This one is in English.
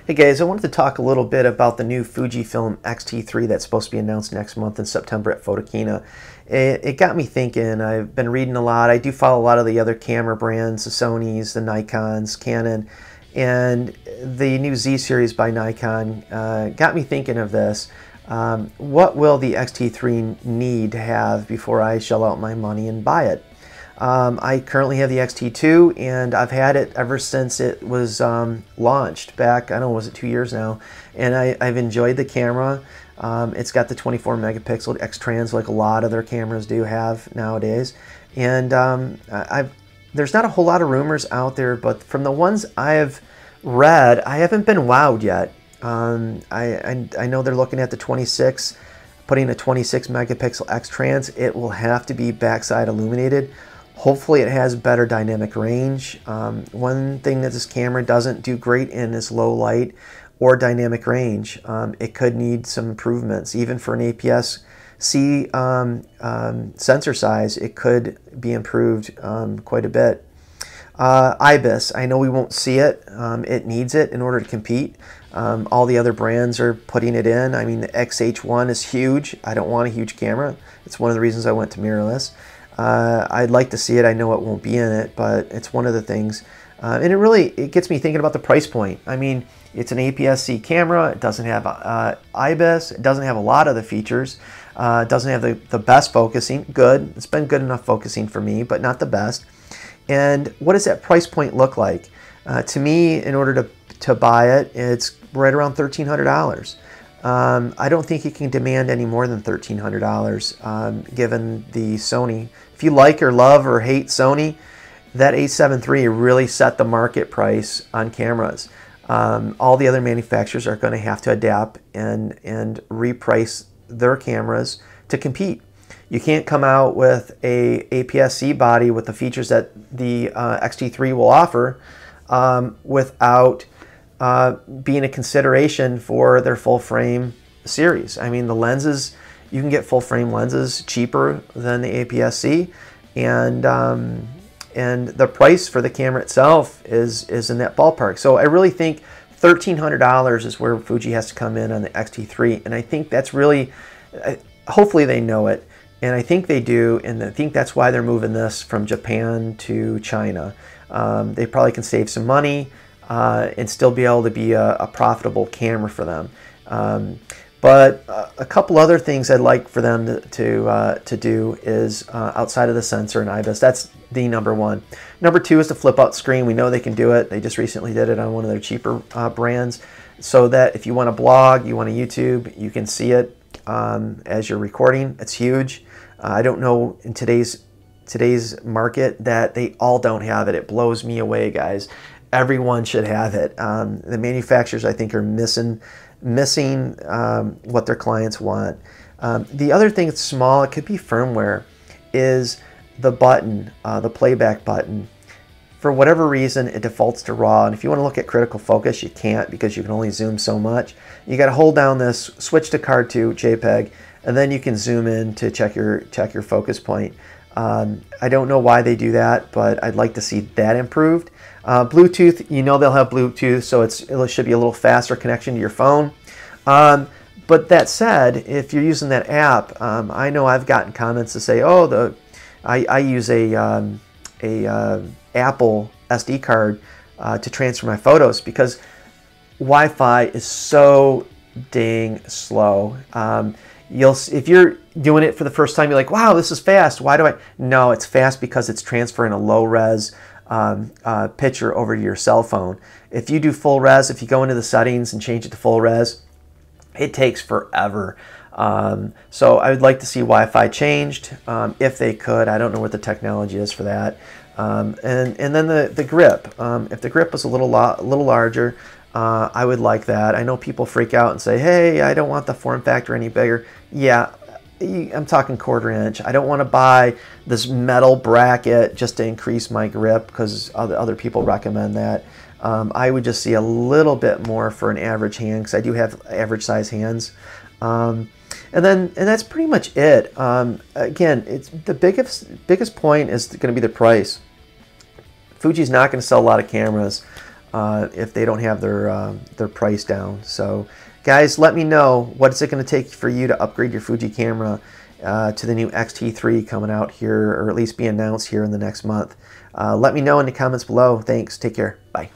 Hey guys, I wanted to talk a little bit about the new Fujifilm XT3 that's supposed to be announced next month in September at Photokina. It got me thinking. I've been reading a lot. I do follow a lot of the other camera brands, the Sonys, the Nikons, Canon, and the new Z series by Nikon got me thinking of this. What will the XT3 need to have before I shell out my money and buy it? I currently have the XT2 and I've had it ever since it was launched back, I don't know, was it 2 years now? And I've enjoyed the camera. It's got the 24 megapixel X-Trans like a lot of their cameras do have nowadays. And there's not a whole lot of rumors out there, but from the ones I've read, I haven't been wowed yet. I know they're looking at the 26, putting a 26 megapixel X-Trans. It will have to be backside illuminated. Hopefully it has better dynamic range. One thing that this camera doesn't do great in is low light or dynamic range. It could need some improvements. Even for an APS-C sensor size, it could be improved quite a bit. IBIS, I know we won't see it. It needs it in order to compete. All the other brands are putting it in. I mean, the XH1 is huge. I don't want a huge camera. It's one of the reasons I went to mirrorless. I'd like to see it. I know it won't be in it, but it's one of the things. And it gets me thinking about the price point. I mean, it's an APS-C camera. It doesn't have IBIS. It doesn't have a lot of the features. It doesn't have the best focusing. Good. It's been good enough focusing for me, but not the best. And what does that price point look like? To me, in order to buy it, it's right around $1,300. I don't think you can demand any more than $1,300 given the Sony. If you like or love or hate Sony, that A7 III really set the market price on cameras. All the other manufacturers are going to have to adapt and reprice their cameras to compete. You can't come out with a APS-C body with the features that the XT3 will offer without being a consideration for their full frame series. I mean, the lenses, you can get full frame lenses cheaper than the APS-C, and the price for the camera itself is in that ballpark. So I really think $1,300 is where Fuji has to come in on the XT3, and I think that's really, hopefully they know it, and I think they do, and I think that's why they're moving this from Japan to China. They probably can save some money and still be able to be a profitable camera for them. But a couple other things I'd like for them to do is outside of the sensor and IBIS. That's the number one. Number two is the flip out screen. We know they can do it. They just recently did it on one of their cheaper brands, so that if you want to blog, you want to YouTube, you can see it as you're recording. It's huge. I don't know in today's market that they all don't have it. It blows me away, guys. Everyone should have it. The manufacturers, I think, are missing what their clients want. The other thing that's small, it could be firmware, is the button, the playback button. For whatever reason, it defaults to RAW, and if you want to look at critical focus, you can't because you can only zoom so much. You got to hold down this, switch to Card 2, JPEG, and then you can zoom in to check your focus point. I don't know why they do that, but I'd like to see that improved. Bluetooth, you know they'll have Bluetooth, so it should be a little faster connection to your phone. But that said, if you're using that app, I know I've gotten comments to say, oh, I use a Apple SD card to transfer my photos because Wi-Fi is so dang slow. If you're doing it for the first time, you're like, wow, this is fast. Why do I? No, it's fast because it's transferring a low res picture over to your cell phone. If you do full res, if you go into the settings and change it to full res, it takes forever. So I would like to see Wi-Fi changed if they could. I don't know what the technology is for that. And then the grip. If the grip was a little larger, I would like that. I know people freak out and say, hey, I don't want the form factor any bigger. Yeah, I'm talking 1/4 inch. I don't want to buy this metal bracket just to increase my grip because other people recommend that. I would just see a little bit more for an average hand because I do have average size hands. And that's pretty much it. Again, it's the biggest point is going to be the price. Fuji's not going to sell a lot of cameras if they don't have their price down. So guys, let me know, what is it going to take for you to upgrade your Fuji camera to the new XT3 coming out here, or at least be announced here in the next month. Let me know in the comments below. Thanks. Take care. Bye.